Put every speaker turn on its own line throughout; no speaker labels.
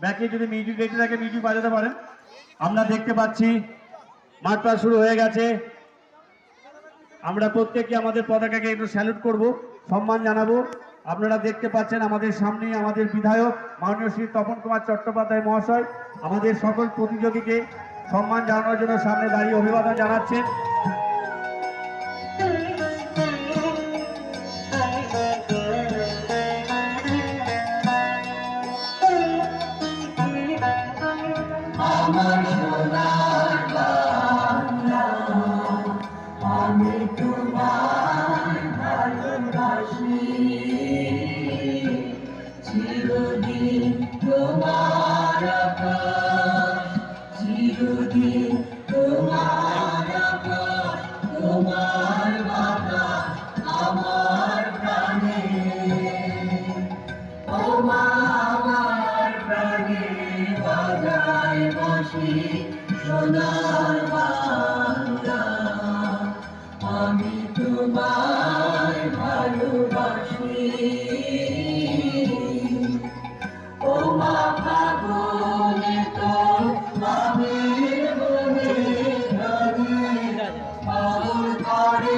ব্যাকে যদি music ready থাকে মিউজিক বাজাতে পারেন। আমরা দেখতে পাচ্ছি মাঠটা শুরু হয়ে গেছে। আমরা প্রত্যেকে আমাদের পতাকাকে একটু স্যালুট করব, সম্মান জানাবো। আপনারা দেখতে পাচ্ছেন আমাদের সামনে আমাদের বিধায়ক মাননীয় শ্রী তপন কুমার চট্টোপাধ্যায় মহাশয় আমাদের সকল প্রতিযোগীকে সম্মান জানানোর জন্য সামনে দাঁড়িয়ে অভিবাদন জানাচ্ছেন।
আমার সোনার বাংলা, আমি তোমায় ভালোবাসি, চিরদিন তোমার আকাশ, চিরদিন তোমার আকাশ, তোমার বাতাস আমার প্রাণে, ও মা আমার প্রাণে বাজায় বাঁশি সোনার বাংলা, আমি তোমায় ভালোবাসি, ও মা ফাগুনে তো আমের বনে ধরে পাগল করে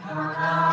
Thank you.